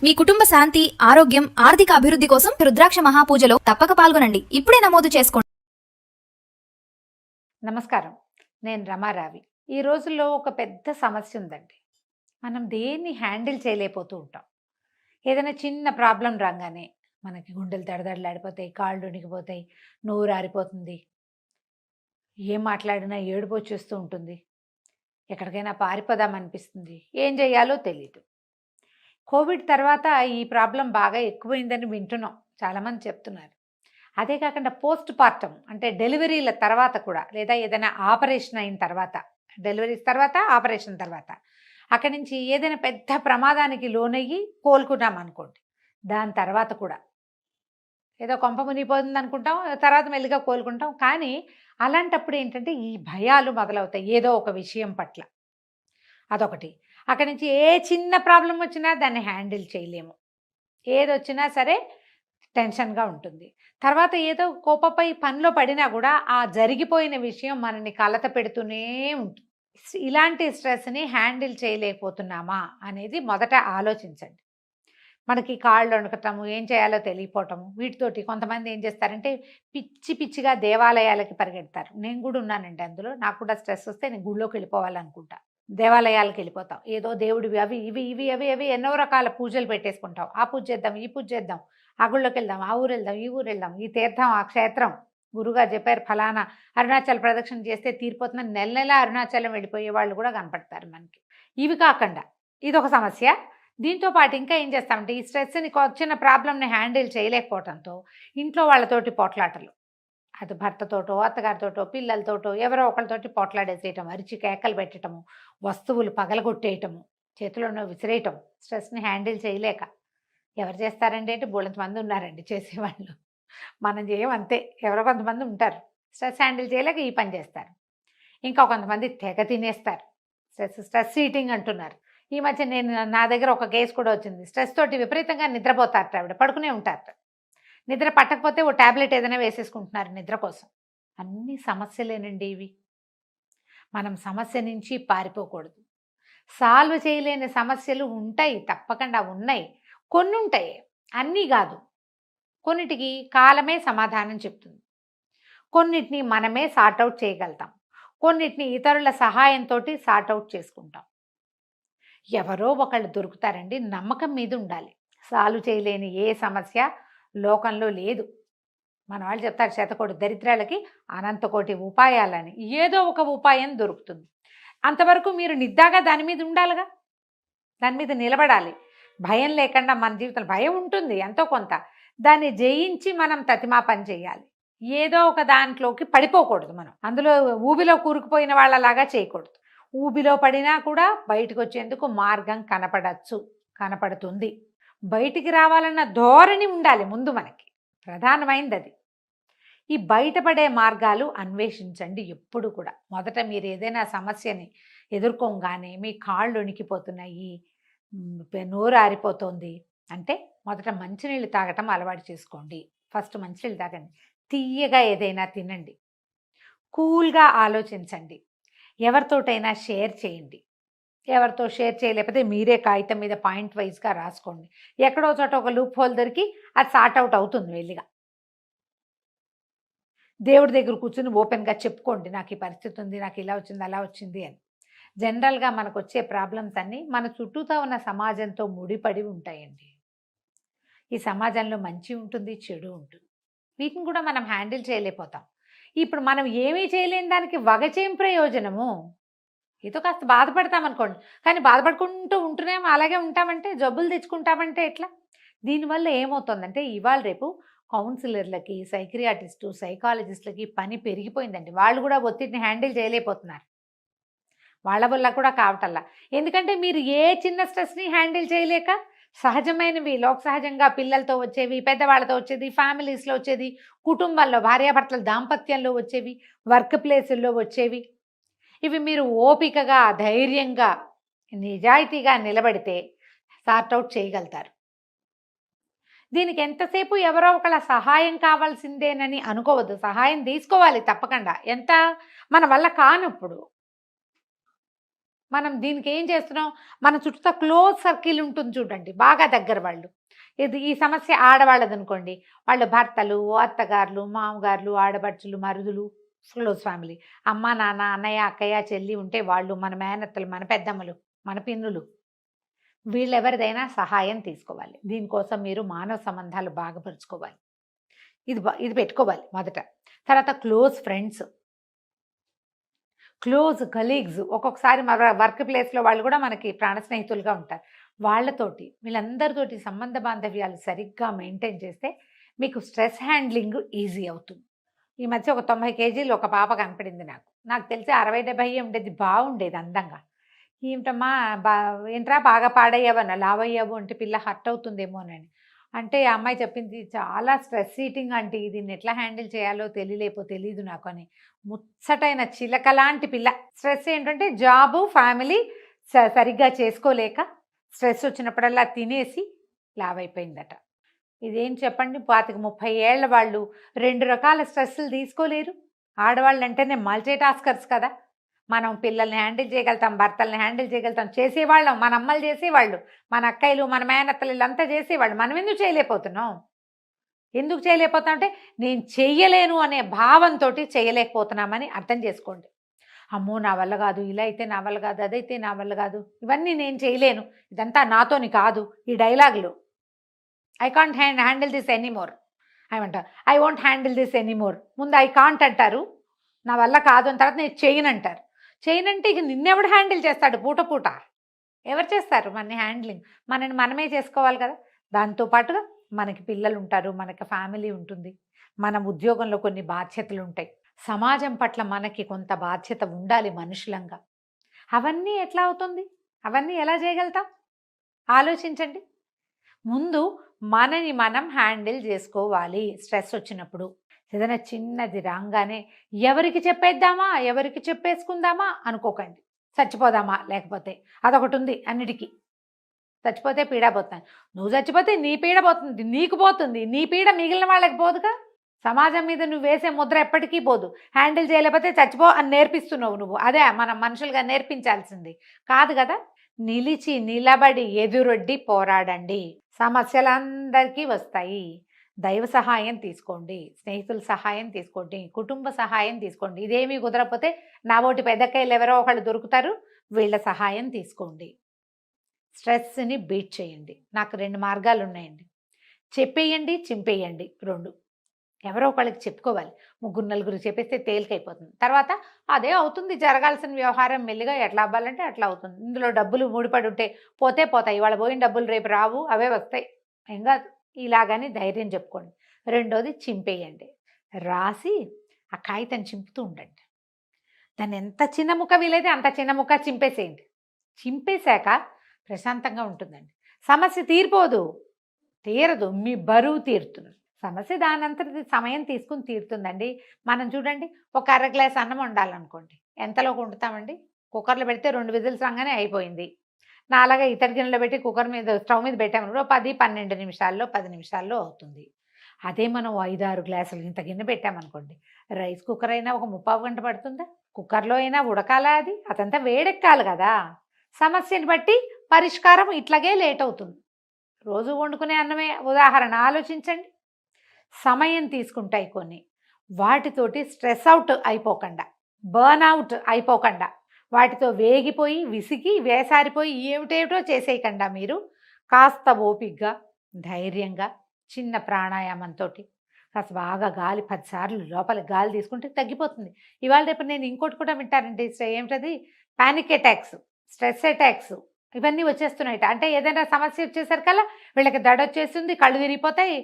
మీ కుటుంబ శాంతి, ఆరోగ్యం, ఆర్థిక అభివృద్ధి కోసం రుద్రాక్ష మహాపూజలో తప్పక పాల్గొనండి. ఇప్పుడే నమోదు చేసుకోండి. నమస్కారం. నేను రమారావి. ఈ రోజుల్లో ఒక పెద్ద సమస్య ఉందండి. మనం దేన్ని హ్యాండిల్ చేయలేకపోతూ ఉంటాం. ఏదైనా చిన్న ప్రాబ్లం రాగానే మనకి గుండెలు దడదడలాడిపోతాయి, కాళ్ళు వణికిపోతాయి, నోరు ఆరిపోతుంది. ఏం మాట్లాడినా ఏడుపు వచ్చేస్తూ ఉంటుంది. ఎక్కడికైనా పారిపోదామనిపిస్తుంది. ఏం చేయాలో తెలీదు. కోవిడ్ తర్వాత ఈ ప్రాబ్లం బాగా ఎక్కువైందని వింటున్నాం. చాలామంది చెప్తున్నారు. అదే కాకుండా పోస్ట్ పార్టం అంటే డెలివరీల తర్వాత కూడా, లేదా ఏదైనా ఆపరేషన్ అయిన తర్వాత, డెలివరీస్ తర్వాత ఆపరేషన్ తర్వాత అక్కడి నుంచి ఏదైనా పెద్ద ప్రమాదానికి లోనయ్యి కోలుకున్నాం అనుకోండి, దాని తర్వాత కూడా ఏదో కొంప మునిగిపోతుంది అనుకుంటాం, తర్వాత మెల్లిగా కోలుకుంటాం. కానీ అలాంటప్పుడు ఏంటంటే ఈ భయాలు మొదలవుతాయి ఏదో ఒక విషయం పట్ల. అదొకటి. అక్కడి నుంచి ఏ చిన్న ప్రాబ్లం వచ్చినా దాన్ని హ్యాండిల్ చేయలేము. ఏదొచ్చినా సరే టెన్షన్గా ఉంటుంది. తర్వాత ఏదో కోపపై పనిలో పడినా కూడా ఆ జరిగిపోయిన విషయం మనల్ని కలత పెడుతూనే ఉంటుంది. ఇలాంటి స్ట్రెస్ని హ్యాండిల్ చేయలేకపోతున్నామా అనేది మొదట ఆలోచించండి. మనకి కాళ్ళు వణకటము, ఏం చేయాలో తెలియపోవటము, వీటితోటి కొంతమంది ఏం చేస్తారంటే పిచ్చి పిచ్చిగా దేవాలయాలకి పరిగెడతారు. నేను కూడా ఉన్నానండి అందులో. నాకు కూడా స్ట్రెస్ వస్తే నేను గుళ్ళోకి వెళ్ళిపోవాలనుకుంటా. దేవాలయాలకు వెళ్ళిపోతాం. ఏదో దేవుడివి అవి ఇవి ఇవి అవి అవి ఎన్నో రకాల పూజలు పెట్టేసుకుంటాం. ఆ పూజ చేద్దాం, ఈ పూజ చేద్దాం, ఆ గుళ్ళోకి వెళ్దాం, ఆ ఊరు వెళ్దాం, ఈ ఊరు వెళ్దాం, ఈ తీర్థం, ఆ క్షేత్రం, గురుగారు చెప్పారు ఫలానా అరుణాచల్ ప్రదక్షిణ చేస్తే తీరిపోతుందని నెల నెల అరుణాచలం వెళ్ళిపోయే వాళ్ళు కూడా కనపడతారు మనకి. ఇవి కాకుండా ఇదొక సమస్య. దీంతో పాటు ఇంకా ఏం చేస్తామంటే ఈ స్ట్రెస్ని, వచ్చిన ప్రాబ్లమ్ని హ్యాండిల్ చేయలేకపోవడంతో ఇంట్లో వాళ్ళతోటి పోట్లాటలు, అది భర్తతోటో, అత్తగారితోటో, పిల్లలతోటో, ఎవరో ఒకరితోటి పోట్లాడేసేయటం, అరిచి కేకలు పెట్టడము, వస్తువులు పగలగొట్టేయటము, చేతిలోనో విసిరేయటం, స్ట్రెస్ని హ్యాండిల్ చేయలేక. ఎవరు చేస్తారండి అంటే బోళంతమంది ఉన్నారండి చేసేవాళ్ళు. మనం చేయం అంతే. ఎవరో కొంతమంది ఉంటారు స్ట్రెస్ హ్యాండిల్ చేయలేక ఈ పని చేస్తారు. ఇంకా కొంతమంది తెగ తినేస్తారు. స్ట్రెస్ ఈటింగ్ అంటున్నారు. ఈ మధ్య నా దగ్గర ఒక కేసు కూడా వచ్చింది. స్ట్రెస్ తోటి విపరీతంగా నిద్రపోతారట ఆవిడ, పడుకునే ఉంటారట. నిద్ర పట్టకపోతే ఓ ట్యాబ్లెట్ ఏదైనా వేసేసుకుంటున్నారు నిద్ర కోసం. అన్ని సమస్యలేనండి ఇవి. మనం సమస్య నుంచి పారిపోకూడదు. సాల్వ్ చేయలేని సమస్యలు ఉంటాయి, తప్పకుండా ఉన్నాయి. కొన్ని ఉంటాయి, అన్నీ కాదు. కొన్నిటికి కాలమే సమాధానం చెప్తుంది. కొన్నిటిని మనమే సార్ట్అవుట్ చేయగలుగుతాం. కొన్నిటిని ఇతరుల సహాయంతో సార్ట్అవుట్ చేసుకుంటాం. ఎవరో ఒకళ్ళు దొరుకుతారండి. నమ్మకం మీద ఉండాలి. సాల్వ్ చేయలేని ఏ సమస్య లోకంలో లేదు. మన వాళ్ళు చెప్తారు శతకోటి దరిద్రాలకి అనంతకోటి ఉపాయాలని. ఏదో ఒక ఉపాయం దొరుకుతుంది. అంతవరకు మీరు నిద్దాగా దాని మీద ఉండాలిగా, దాని మీద నిలబడాలి. భయం లేకుండా మన జీవితంలో భయం ఉంటుంది ఎంతో కొంత. దాన్ని జయించి మనం తతిమా పని చేయాలి. ఏదో ఒక దాంట్లోకి పడిపోకూడదు. మనం అందులో ఊబిలో కూరుకుపోయిన వాళ్ళలాగా చేయకూడదు. ఊబిలో పడినా కూడా బయటకు వచ్చేందుకు మార్గం కనపడుతుంది. బయటికి రావాలన్న ధోరణి ఉండాలి ముందు మనకి. ప్రధానమైనది అది. ఈ బయటపడే మార్గాలు అన్వేషించండి ఎప్పుడు కూడా. మొదట మీరు ఏదైనా సమస్యని ఎదుర్కోగానే మీ కాళ్ళు వణికిపోతున్నాయి, నోరు ఆరిపోతుంది అంటే మొదట మంచినీళ్ళు తాగటం అలవాటు చేసుకోండి. ఫస్ట్ మంచినీళ్ళు తాగండి. తీయగా ఏదైనా తినండి. కూల్గా ఆలోచించండి. ఎవరితోటైనా షేర్ చేయండి. ఎవరితో షేర్ చేయలేకపోతే మీరే కాగితం మీద పాయింట్ వైజ్గా రాసుకోండి. ఎక్కడో చోట ఒక లూప్ హోల్ దొరికి అది సార్ట్అవుట్ అవుతుంది వెళ్ళిగా. దేవుడి దగ్గర కూర్చుని ఓపెన్గా చెప్పుకోండి, నాకు ఈ పరిస్థితి ఉంది, నాకు ఇలా వచ్చింది, అలా వచ్చింది అని. జనరల్గా మనకు వచ్చే ప్రాబ్లమ్స్ అన్నీ మన చుట్టూతో ఉన్న సమాజంతో ముడిపడి ఉంటాయండి. ఈ సమాజంలో మంచి ఉంటుంది, చెడు ఉంటుంది. వీటిని కూడా మనం హ్యాండిల్ చేయలేకపోతాం. ఇప్పుడు మనం ఏమీ చేయలేని దానికి వగచేం ప్రయోజనము? ఏదో కాస్త బాధపడతామనుకోండి, కానీ బాధపడుకుంటూ ఉంటూనేమో అలాగే ఉంటామంటే, జబ్బులు తెచ్చుకుంటామంటే ఎట్లా? దీనివల్ల ఏమవుతుందంటే ఇవాళ రేపు కౌన్సిలర్లకి, సైక్రియాటిస్టు, సైకాలజిస్టులకి పని పెరిగిపోయిందండి. వాళ్ళు కూడా ఒత్తిడిని హ్యాండిల్ చేయలేకపోతున్నారు. వాళ్ళ వల్ల కూడా కావటల్లా. ఎందుకంటే మీరు ఏ చిన్న స్ట్రెస్ని హ్యాండిల్ చేయలేక, సహజమైనవి లోక సహజంగా పిల్లలతో వచ్చేవి, పెద్దవాళ్ళతో వచ్చేది, ఫ్యామిలీస్లో వచ్చేది, కుటుంబాల్లో భార్యాభర్తల దాంపత్యంలో వచ్చేవి, వర్క్ ప్లేసుల్లో వచ్చేవి, ఇవి మీరు ఓపికగా, ధైర్యంగా, నిజాయితీగా నిలబడితే సార్ట్అవుట్ చేయగలుగుతారు. దీనికి ఎంతసేపు ఎవరో ఒకళ్ళ సహాయం కావాల్సిందేనని అనుకోవద్దు. సహాయం తీసుకోవాలి తప్పకుండా. ఎంత మన వల్ల కానప్పుడు. మనం దీనికి ఏం చేస్తున్నాం, మన చుట్టూ క్లోజ్ సర్కిల్ ఉంటుంది చూడండి, బాగా దగ్గర వాళ్ళు. ఈ సమస్య ఆడవాళ్ళది అనుకోండి, వాళ్ళ భర్తలు, అత్తగారులు, మామగారులు, ఆడపడుచులు, మరుదులు, క్లోజ్ ఫ్యామిలీ. అమ్మ, నాన్న, అన్నయ్య, అక్కయ్య, చెల్లి ఉంటే వాళ్ళు, మన మేనత్తలు, మన పెద్దమ్మలు, మన పిన్నులు, వీళ్ళెవరిదైనా సహాయం తీసుకోవాలి. దీనికోసం మీరు మానవ సంబంధాలు బాగుపరుచుకోవాలి. ఇది పెట్టుకోవాలి మొదట. తర్వాత క్లోజ్ ఫ్రెండ్స్, క్లోజ్ కలీగ్స్. ఒక్కొక్కసారి మన వర్క్ ప్లేస్లో వాళ్ళు కూడా మనకి ప్రాణ స్నేహితులుగా ఉంటారు. వాళ్ళతోటి, వీళ్ళందరితోటి సంబంధ బాంధవ్యాలు సరిగ్గా మెయింటైన్ చేస్తే మీకు స్ట్రెస్ హ్యాండ్లింగ్ ఈజీ అవుతుంది. ఈ మధ్య ఒక 90 కేజీలు ఒక పాప కనపడింది నాకు తెలిసి 60-70 ఉండేది, బాగుండేది అందంగా. ఏమిటమ్మా ఏంట్రా బాగా పాడయ్యావన్న, లావయ్యావు అంటే పిల్ల హర్ట్ అవుతుందేమోనని అంటే ఆ అమ్మాయి చెప్పింది, చాలా స్ట్రెస్ ఈటింగ్ అంటే దీన్ని ఎట్లా హ్యాండిల్ చేయాలో తెలీదు నాకు అని. ముచ్చటైన చిలక లాంటి పిల్ల. స్ట్రెస్ ఏంటంటే జాబు, ఫ్యామిలీ సరిగ్గా చేసుకోలేక స్ట్రెస్ వచ్చినప్పుడల్లా తినేసి లావైపోయిందట. ఇదేం చెప్పండి, 25-30 ఏళ్ల వాళ్ళు 2 రకాల స్ట్రెస్సులు తీసుకోలేరు. ఆడవాళ్ళు అంటేనే మల్టీ టాస్కర్స్ కదా. మనం పిల్లల్ని హ్యాండిల్ చేయగలుగుతాం, భర్తల్ని హ్యాండిల్ చేయగలుగుతాం, చేసేవాళ్ళం, మన అమ్మలు చేసేవాళ్ళు, మన అక్కయ్యలు, మన మేనత్తలు వీళ్ళంతా చేసేవాళ్ళు. మనం ఎందుకు చేయలేకపోతున్నాం? ఎందుకు చేయలేకపోతాం అంటే నేను చెయ్యలేను అనే భావంతో చేయలేకపోతున్నామని అర్థం చేసుకోండి. అమ్మో నా వల్ల కాదు, ఇలా అయితే నా వల్ల కాదు, అదైతే నా వల్ల కాదు, ఇవన్నీ నేను చేయలేను, ఇదంతా నాతోని కాదు, ఈ డైలాగులు. I can't handle this anymore ఏమంటారు, I won't handle this anymore. ముందు ఐ కాంట్ అంటారు, నా వల్ల కాదు అని, తర్వాత నేను చేయను అంటారు. చేయనంటే ఇక నిన్నెవడు హ్యాండిల్ చేస్తాడు? పూట పూట ఎవరు చేస్తారు మన హ్యాండ్లింగ్? మనని మనమే చేసుకోవాలి కదా. దాంతోపాటుగా మనకి పిల్లలు ఉంటారు, మనకి ఫ్యామిలీ ఉంటుంది, మన ఉద్యోగంలో కొన్ని బాధ్యతలు ఉంటాయి, సమాజం పట్ల మనకి కొంత బాధ్యత ఉండాలి మనుషులంగా. అవన్నీ ఎట్లా అవుతుంది? అవన్నీ ఎలా చేయగలుగుతాం? ఆలోచించండి. ముందు మనని మనం హ్యాండిల్ చేసుకోవాలి. స్ట్రెస్ వచ్చినప్పుడు ఏదైనా చిన్నది రాగానే ఎవరికి చెప్పేద్దామా, ఎవరికి చెప్పేసుకుందామా అనుకోకండి. చచ్చిపోదామా, లేకపోతే అదొకటి ఉంది అన్నిటికీ. చచ్చిపోతే పీడ పోతాను, నువ్వు చచ్చిపోతే నీ పీడ పోతుంది, నీకు పోతుంది, నీ పీడ మిగిలిన వాళ్ళకి పోదుగా. సమాజం మీద నువ్వు వేసే ముద్ర ఎప్పటికీ పోదు. హ్యాండిల్ చేయలేకపోతే చచ్చిపో అని నేర్పిస్తున్నావు నువ్వు. అదే మనం మనుషులుగా నేర్పించాల్సింది కాదు కదా. నిలిచి నిలబడి ఎదురొడ్డి పోరాడండి. సమస్యలందరికీ వస్తాయి. దైవ సహాయం తీసుకోండి, స్నేహితుల సహాయం తీసుకోండి, కుటుంబ సహాయం తీసుకోండి. ఇదేమీ కుదరకపోతే నా ఓటి పెద్దకాయలు ఎవరో ఒకళ్ళు దొరుకుతారు, వీళ్ళ సహాయం తీసుకోండి. స్ట్రెస్ని బీట్ చేయండి. నాకు 2 మార్గాలు ఉన్నాయండి. చెప్పేయండి, చింపేయండి, 2. ఎవరో ఒకళ్ళకి చెప్పుకోవాలి. 3-4 చెప్పేస్తే తేలికైపోతుంది. తర్వాత అదే అవుతుంది, జరగాల్సిన వ్యవహారం మెల్లిగా ఎట్లా అవ్వాలంటే అట్లా అవుతుంది. ఇందులో డబ్బులు ముడిపడి ఉంటే పోతాయి. ఇవాళ పోయిన డబ్బులు రేపు రావు, అవే వస్తాయి, ఏం కాదు, ఇలాగని ధైర్యం చెప్పుకోండి. 2వది చింపేయండి. రాసి ఆ కాగితం చింపుతూ ఉండండి. దాన్ని ఎంత చిన్న ముక్క వీలైతే అంత చిన్న ముక్క చింపేసేయండి. చింపేశాక ప్రశాంతంగా ఉంటుందండి. సమస్య తీరదు, మీ బరువు తీరుతుంది. సమస్య దానంతటి సమయం తీసుకుని తీరుతుందండి. మనం చూడండి, ఒక అర గ్లాస్ అన్నం వండాలనుకోండి, ఎంతలోకి వండుతామండి? కుక్కర్లో పెడితే 2 విజిల్స్ రాగానే అయిపోయింది. అలాగా ఇతర గిన్నెలో పెట్టి కుక్కర్ మీద, స్టవ్ మీద పెట్టామనుకో 10-12 నిమిషాల్లో 10 నిమిషాల్లో అవుతుంది. అదే మనం 5-6 గ్లాసులు ఇంత గిన్నె పెట్టామనుకోండి, రైస్ కుక్కర్ అయినా ఒక 30 గంట పడుతుందా? కుక్కర్లో అయినా ఉడకాలా? అదంతా వేడెక్కాలి కదా. సమస్యని బట్టి పరిష్కారం ఇట్లాగే లేట్ అవుతుంది. రోజు వండుకునే అన్నమే ఉదాహరణ ఆలోచించండి. సమయం తీసుకుంటాయి కొన్ని. వాటితోటి స్ట్రెస్ అవుట్ అయిపోకుండా, బర్న్అవుట్ అయిపోకుండా, వాటితో వేగిపోయి విసిగి వేసారిపోయి ఏమిటేమిటో చేసేయకుండా మీరు కాస్త ఓపికగా, ధైర్యంగా, చిన్న ప్రాణాయామంతో కాస్త బాగా గాలి 10 సార్లు లోపలికి గాలి తీసుకుంటే తగ్గిపోతుంది. ఇవాళ రేపు నేను ఇంకోటి కూడా వింటానండి, ఏమిటది, పానిక్ అటాక్స్, స్ట్రెస్ అటాక్స్, ఇవన్నీ వచ్చేస్తున్నాయి. అంటే ఏదైనా సమస్య వచ్చేసరికల్లా వీళ్ళకి దడొచ్చేస్తుంది, కళ్ళు తిరిగిపోతాయి.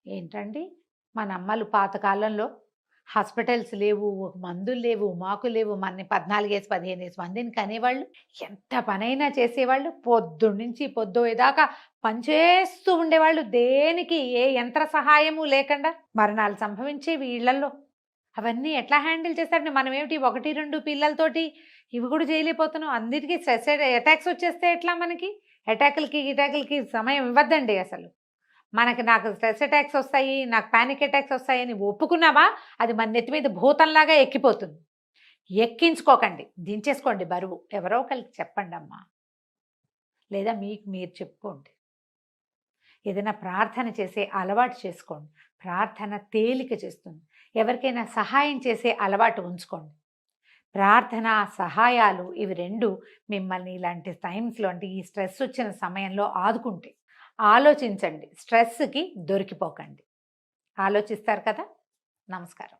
ఏంటండి, మన అమ్మలు పాతకాలంలో హాస్పిటల్స్ లేవు, మందులు లేవు, మాకు లేవు, మన 14-15 మందిని కనేవాళ్ళు, ఎంత పనైనా చేసేవాళ్ళు, పొద్దున్నుంచి పొద్దుదాకా పనిచేస్తూ ఉండేవాళ్ళు, దేనికి ఏ యంత్ర సహాయము లేకుండా. మరణాలు సంభవించేవి ఇళ్లలో. అవన్నీ ఎట్లా హ్యాండిల్ చేస్తారండి? మనం ఏమిటి 1-2 పిల్లలతోటి ఇవి కూడా చేయలేకపోతున్నాం. అన్నిటికీ స్ట్రెస్ అటాక్స్ వచ్చేస్తే ఎట్లా? మనకి అటాకులకి సమయం ఇవ్వద్దండి అసలు. నాకు స్ట్రెస్ అటాక్స్ వస్తాయి, నాకు పానిక్ అటాక్స్ వస్తాయని ఒప్పుకున్నావా, అది మన నెత్తి మీద భూతంలాగా ఎక్కిపోతుంది. ఎక్కించుకోకండి, దించేసుకోండి బరువు. ఎవరో ఒకరికి చెప్పండి అమ్మా, లేదా మీకు మీరు చెప్పుకోండి. ఏదైనా ప్రార్థన చేసే అలవాటు చేసుకోండి. ప్రార్థన తేలిక చేస్తుంది. ఎవరికైనా సహాయం చేసే అలవాటు ఉంచుకోండి. ప్రార్థన, సహాయాలు ఇవి 2 మిమ్మల్ని ఇలాంటి టైమ్స్‌లో, అంటే ఈ స్ట్రెస్ వచ్చిన సమయంలో ఆదుకుంటాయి. ఆలోచించండి, స్ట్రెస్‌కి దొరికిపోకండి. ఆలోచిస్తారు కదా? నమస్కారం.